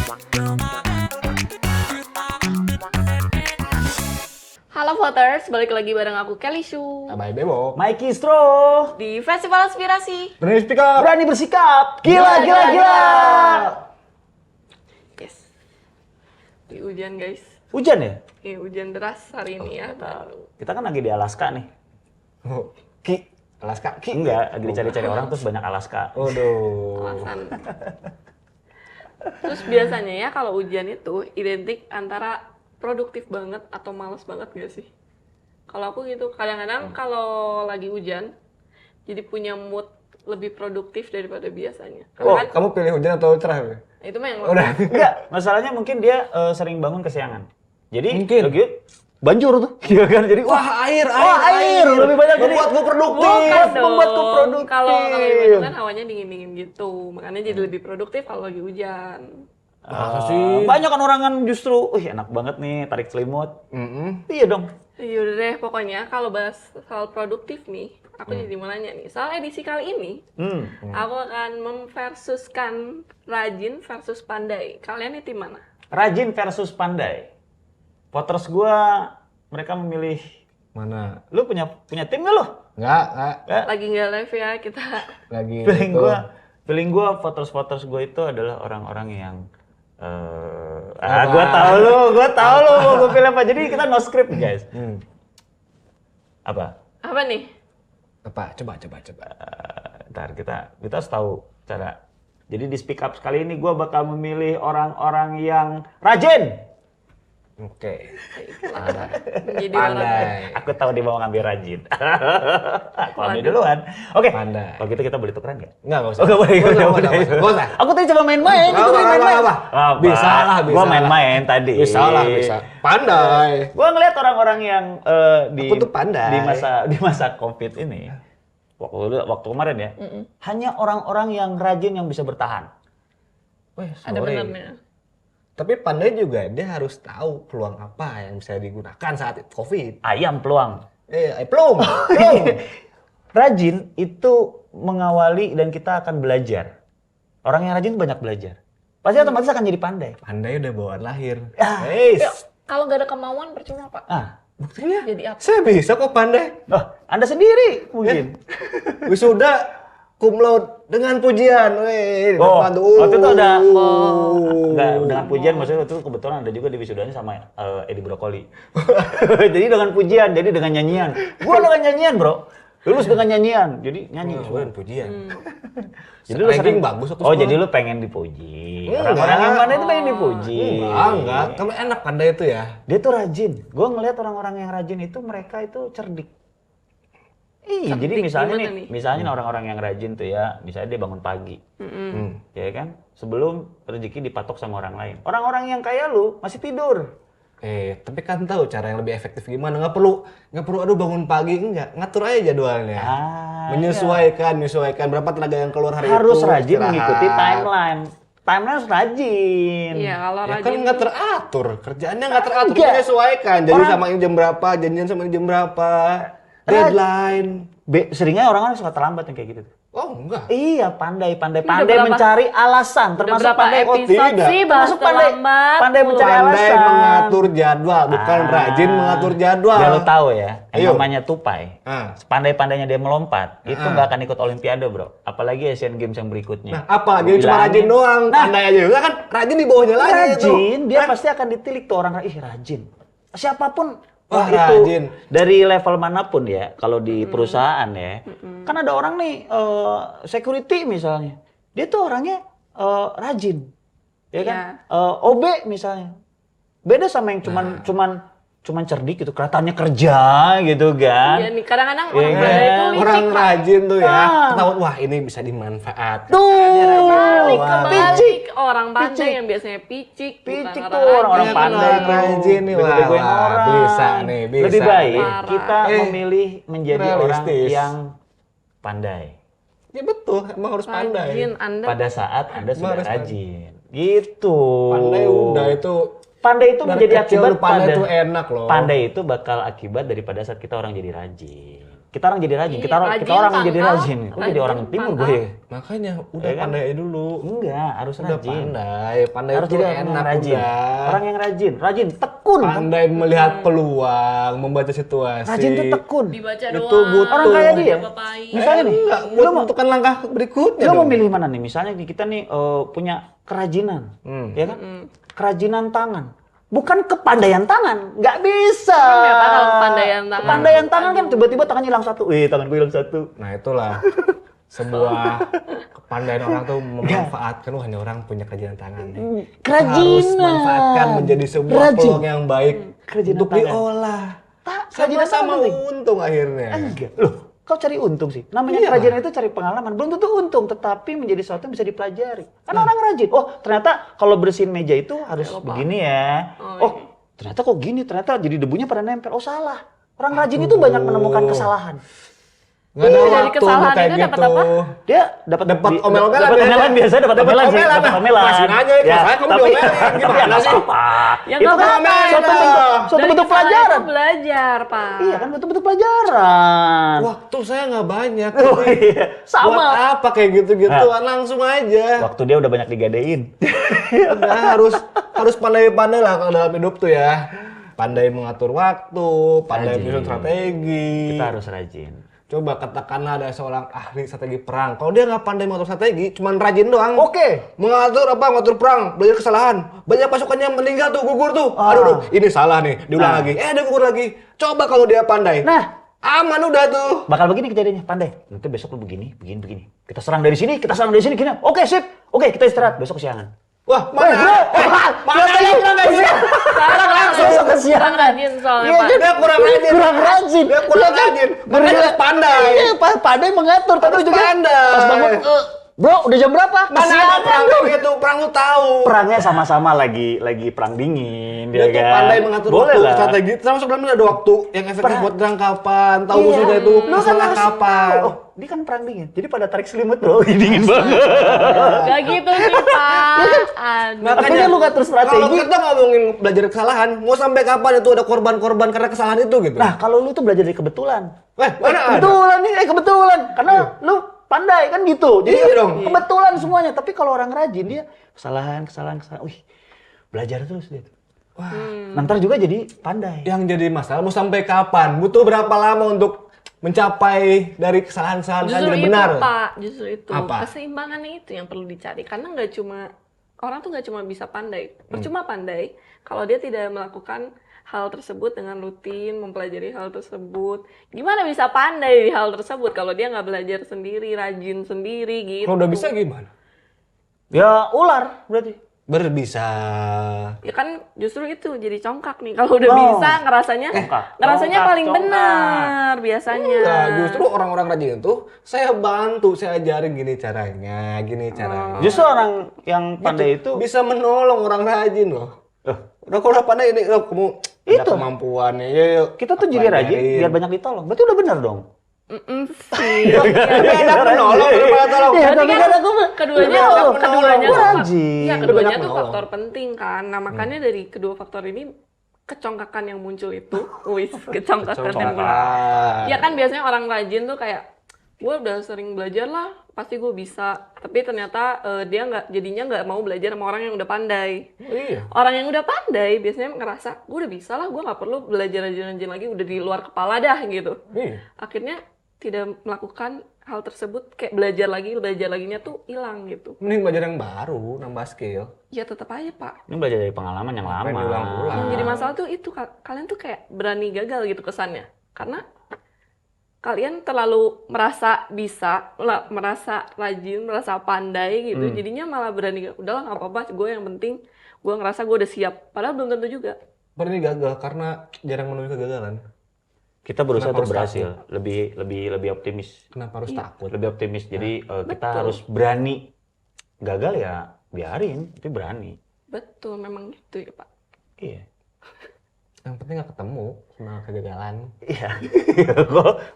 Halo voters, balik lagi bareng aku Kelly Shu Abai Bemo, Mikey Stro, di Festival Inspirasi. berani speak up. berani bersikap, gila. Yes. Di hujan guys. Hujan ya? Hujan deras hari ini ya. Kita kan lagi di Alaska nih. Oh, Ki, Alaska, Ki. Enggak, lagi dicari-cari orang terus banyak Alaska. Waduh. Alasan. Terus biasanya ya kalau hujan itu identik antara produktif banget atau malas banget gak sih? Kalau aku gitu, kadang-kadang kalau lagi hujan jadi punya mood lebih produktif daripada biasanya. Oh, Karena kan kamu pilih hujan atau cerah? itu mah yang Udah. Enggak, masalahnya mungkin dia sering bangun kesiangan. Jadi Mungkin. lagi banjur tuh. Iya kan? Jadi Wah, air. lebih banyak jadi Membuatku produktif. bukan dong. membuatku produktif. Kalau di Bandung kan hawanya dingin-dingin gitu, makanya jadi lebih produktif kalau lagi hujan. Masa sih? Banyak kan orang kan justru, enak banget nih tarik selimut. Iya dong. Yaudah deh, pokoknya kalau bahas soal produktif nih, aku jadi mau nanya nih, soal edisi kali ini, aku akan memversuskan rajin versus pandai. Kalian ini tim mana? Rajin versus pandai. Voters gua mereka memilih. Mana? Lu punya tim nggak lo? Enggak. Lagi nggak live ya kita. Lagi Feeling gua voters gua itu adalah orang-orang yang gua tahu lu mau gua pilih apa. Jadi kita no script guys. Apa? Apa nih? Apa? Coba. Ntar kita harus tahu cara. Jadi di speak up sekali ini gua bakal memilih orang-orang yang rajin. Oke. Menjadi orang Pandai. Aku tahu dia mau ngambil rajin. Aku ambil duluan. Oke. Pandai. Kalau gitu kita boleh tukeran nggak? Enggak usah. Oh, nggak boleh. Nggak usah. Aku tadi coba main-main. Nggak itu main-main. apa. Bisa lah, bisa. Gua main-main tadi. Bisa. Pandai. Gua ngeliat orang-orang yang di Aku tuh pandai. di masa Covid ini. Waktu kemarin ya. Hanya orang-orang yang rajin yang bisa bertahan. Weh, ada sorry. benernya. Tapi pandai juga dia harus tahu peluang apa yang bisa digunakan saat Covid. Ayam peluang. Plum. Rajin itu mengawali dan kita akan belajar. Orang yang rajin banyak belajar. Pasti otomatis akan jadi pandai. Pandai udah bawaan lahir. Kalau nggak ada kemauan percuma Pak. Buktinya Jadi apa? saya bisa kok pandai. Anda sendiri mungkin. Wisuda cum laude dengan pujian. Depan tuh. Waktu itu ada enggak dengan pujian, maksudnya itu kebetulan ada juga di wisudanya sama Edi Brokoli. Jadi dengan pujian, jadi dengan nyanyian. Gua dengan nyanyian, Bro. Lulus dengan nyanyian. Jadi nyanyi. Bukan pujian. Jadi lu sering bagus aku Oh, sekolah. jadi lu pengen dipuji. Enggak. Orang-orang yang pandai itu pengen dipuji. Enggak. Kamu enak pandai itu ya. Dia tuh rajin. Gua ngelihat orang-orang yang rajin itu mereka itu cerdik. Iya, jadi misalnya gimana nih? misalnya orang-orang yang rajin tuh ya, misalnya dia bangun pagi, ya kan, sebelum rezeki dipatok sama orang lain. Orang-orang yang kayak lu masih tidur. Tapi kan tahu cara yang lebih efektif gimana. Nggak perlu aduh bangun pagi, enggak. Ngatur aja jadwalnya. Menyesuaikan berapa tenaga yang keluar hari Harus itu. rajin istirahat. mengikuti timeline. Timeline harus rajin. Iya, kalau Ya rajin kan nggak teratur, kerjaannya nggak teratur, Enggak. menyesuaikan. Jadi sama ini jam berapa, janjian sama ini jam berapa, deadline. Seringnya orang-orang suka terlambat yang kayak gitu. Oh enggak. Iya, pandai berapa- mencari alasan, udah termasuk berapa pandai episode tidak. sih bahas Termasuk pandai terlambat mencari Pandai alasan. mengatur jadwal, bukan rajin mengatur jadwal. Ya lo tahu ya, Ayo. yang namanya tupai. Sepandai-pandainya dia melompat, itu nggak akan ikut Olimpiade, Bro. Apalagi Asian Games yang berikutnya. Nah, apa? Dia cuma Bilangin, rajin doang, pandai aja. Enggak kan rajin di bawahnya lagi itu. rajin, dia pasti akan ditilik tuh orang, rajin. Siapapun Wah, itu rajin. dari level manapun ya, kalau di perusahaan ya, kan ada orang nih security misalnya, dia tuh orangnya rajin, ya kan? OB misalnya, beda sama yang cuman cerdik gitu, kelihatannya kerja gitu kan? Iya nih, kadang-kadang Iya, orang pandai itu licik Orang Pak. rajin tuh ya, Ah. ketahuan wah ini bisa dimanfaatkan. Kebalik orang pandai Picik. yang biasanya picik bukan Picik orang tuh orang-orang rajin. pandai Orang tuh. rajin nih, Bego-begoin wah, orang. bisa nih, bisa. Lebih baik Parah. kita memilih menjadi orang Realistis. yang pandai. Ya betul, emang harus pandai. Rajin Anda. Pada saat Anda sudah harus rajin. Gitu. Pandai udah itu. Pandai itu Dari menjadi kecil akibat pandai pada itu enak loh. Pandai itu bakal akibat daripada saat kita orang jadi rajin. Kita orang jadi rajin, Iya, kita rajin, orang yang jadi pangkal. rajin. Gue jadi orang Rajin, timur pangkal. gue. Makanya udah Ya kan? pandai aja dulu. Enggak, harus Udah rajin. pandai Harus itu jadi orang enak yang rajin. udah. Orang yang rajin, tekun. Kan? Pandai melihat peluang, membaca situasi. Rajin tuh tekun. Dibaca Itu doang. butuh. Orang kayak dia. Apa-apain. Misalnya nih, Enggak, lu buat mau menentukan langkah berikutnya lu mau dong. milih mana nih? Misalnya nih, kita nih punya kerajinan, ya kan? Kerajinan tangan. Bukan kepandaian tangan, nggak bisa. Ya, Pak, kalau kepandaian tangan. Kepandaian tangan kan tiba-tiba tangannya hilang satu. Tangan gue hilang satu. Nah itulah sebuah kepandaian orang tuh memanfaatkan, wah ini orang punya kerajinan tangan nih. Kita harus Kerajinan. manfaatkan menjadi sebuah Rajin. peluang yang baik Kerajinan untuk tangan. diolah. Kerajinan Sama tangan penting. untung akhirnya. Enggak. Loh, kau cari untung sih. Namanya Iya. kerajinan itu cari pengalaman. Belum tentu untung, tetapi menjadi sesuatu yang bisa dipelajari. Karena orang rajin. Oh, ternyata kalau bersihin meja itu harus begini ya. Oh, ternyata kok gini, ternyata jadi debunya pada nempel. Oh, salah. Orang rajin itu banyak menemukan kesalahan. Nggak ada Dari waktu untuk kesalahan kayak itu dapat gitu. apa? Dia dapat Omel-omelan dapat ya. omelan biasa dapat Dapat omelan sih, omelan, dapat nah. omelan. Masih nanya, saya kamu tapi diomelin, gimana nggak sih? apa-apa. Ya, Itu nggak kan apa-apa. suatu Dari bentuk kesalahan pelajaran. itu belajar, Pak. Iya kan bentuk pelajaran. Waktu saya nggak banyak. Oh, iya. Sama. Buat apa kayak gitu-gituan, langsung aja. Waktu dia udah banyak digadein. Udah harus pandai-pandai lah kalau dalam hidup tuh ya. Pandai mengatur waktu, pandai Rajin. menyusun strategi. Kita harus rajin. Coba katakanlah ada seorang ahli strategi perang. Kalau dia nggak pandai mengatur strategi, cuman rajin doang. Oke. Mengatur perang, belajar kesalahan. Banyak pasukannya yang meninggal tuh, gugur tuh. Aduh, ini salah nih, diulang Nah. lagi. Dia gugur lagi. Coba kalau dia pandai. Nah, Aman udah tuh. bakal begini kejadiannya, pandai. Nanti besok lu begini. Kita serang dari sini, gini. Oke, sip. Oke, kita istirahat. Besok kesiangan. Wah, mana? Mana Katanya kurang rajin? Besok kesiangan. Kurang rajin soalnya, Iya, Pak. Dia kurang rajin. Kurang rajin. Dia kurang Iya kan? rajin. Makanya harus pandai. Iya, pandai mengatur. Tapi Harus juga pandai. pas bangun, bro, udah jam berapa? Mana ada Kesiangan, perang bro. kayak gitu? Perang lu tahu. Perangnya sama-sama lagi perang dingin, Dia ya tuh kan? pandai mengatur Boleh waktu, lah. strategi. Termasuk dalamnya ada waktu yang efektif Perang. buat perang kapan, tahu Iya. musuhnya itu Lu kan masalah harus kapan. tahu. Oh, dia kan perang dingin. Jadi pada tarik selimut, bro. Dingin banget. Gak gitu sih, Pak. Aduh. Makanya lu ngatur strategi. Kalau kita ngomongin belajar kesalahan, mau sampai kapan itu ada korban-korban karena kesalahan itu gitu? Nah, kalau lu tuh belajar dari kebetulan. mana ada? Kebetulan nih, kebetulan. Karena lu pandai kan gitu. Jadi Iya dong. kebetulan semuanya. Tapi kalau orang rajin dia kesalahan. Wih, belajar terus dia tuh. Wah, ntar juga jadi pandai. Yang jadi masalah mau sampai kapan? Butuh berapa lama untuk mencapai dari kesalahan-kesalahan Justru jadi itu, benar? Pak. Justru itu. Apa? Keseimbangannya itu yang perlu dicari. Karena nggak cuma orang tuh nggak cuma bisa pandai. Percuma pandai kalau dia tidak melakukan hal tersebut dengan rutin, mempelajari hal tersebut. Gimana bisa pandai di hal tersebut kalau dia nggak belajar sendiri, rajin sendiri gitu. Kalau udah bisa gimana? Ya ular berarti. Berbisa. Ya kan justru itu jadi congkak nih. Kalau udah Oh. bisa ngerasanya Congkak, paling congkak. benar biasanya. Enggak, justru orang-orang rajin itu saya bantu, saya ajarin gini caranya, gini caranya. Justru orang yang pandai itu Bisa menolong orang rajin loh. Udah kalau udah pandai ini, oh, kamu ada Itu. kemampuannya. Yuk, kita tuh jadi rajin biar banyak ditolong. Berarti udah benar dong. Sih. Tapi ada menolong, kenapa tolong? Iya, Berarti tapi kan kan aku keduanya menolong. keduanya Gua tuh rajin. Iya, Udah keduanya banyak tuh menolong. faktor penting kan. Nah, makanya dari kedua faktor ini kecongkakan yang muncul itu, kecongkakan yang muncul. Ya kan biasanya orang rajin tuh kayak gue udah sering belajar lah, pasti gue bisa. Tapi ternyata dia jadinya nggak mau belajar sama orang yang udah pandai. Iya. Orang yang udah pandai biasanya ngerasa gue udah bisa lah, gue nggak perlu belajar rajin-rajin lagi, udah di luar kepala dah gitu. Iya. Akhirnya tidak melakukan hal tersebut, kayak belajar laginya tuh hilang gitu. Mending belajar yang baru, nambah skill. Ya tetap aja, Pak. Ini belajar dari pengalaman yang lama. Ngapain diulang-ulang? Yang jadi masalah tuh itu kalian tuh kayak berani gagal gitu kesannya. Karena kalian terlalu merasa bisa, merasa rajin, merasa pandai gitu. Jadinya malah berani, udahlah nggak apa-apa, gue yang penting gue ngerasa gue udah siap. Padahal belum tentu juga. Berani gagal karena jarang menuju kegagalan. Kita berusaha Kenapa untuk harus berhasil, lebih optimis. Kenapa harus takut? Lebih optimis. Jadi kita Betul. harus berani. Gagal ya biarin, tapi berani. Betul, memang gitu ya, Pak. Iya. Yang penting gak ketemu sama kegagalan. Iya.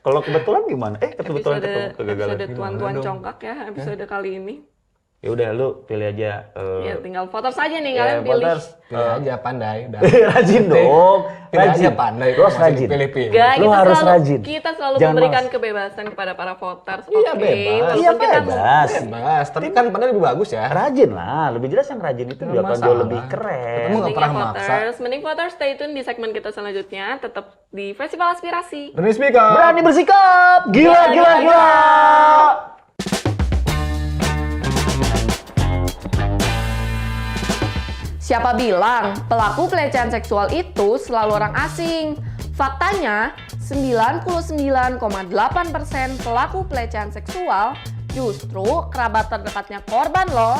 Kalau kebetulan gimana? Kebetulan ketemu kegagalan. Episode Tuan-Tuan Congkak ya, episode kali ini. Ya udah lu pilih aja. Ya tinggal voters aja nih ya, kalian pilih. voters. Pilih aja pandai. Udah. Rajin dong. Pilih Rajin. aja pandai. Lu harus masih rajin. dipilih-pilih. Gak, Lu harus rajin. Kita selalu Jangan memberikan malas. kebebasan kepada para voters. Iya, Oke, bebas. walaupun Iya kita bebas. Bebas, tapi kan pandai lebih bagus ya. Rajin lah, lebih jelas yang rajin itu Nggak bakal jauh masalah. lebih keren. Ketemu nggak pernah maksa. Mending voters stay tune di segmen kita selanjutnya, tetap di Festival Aspirasi. Berani speaker. Berani bersikap, gila, gila, gila. Siapa bilang pelaku pelecehan seksual itu selalu orang asing? Faktanya, 99,8% pelaku pelecehan seksual justru kerabat terdekatnya korban loh.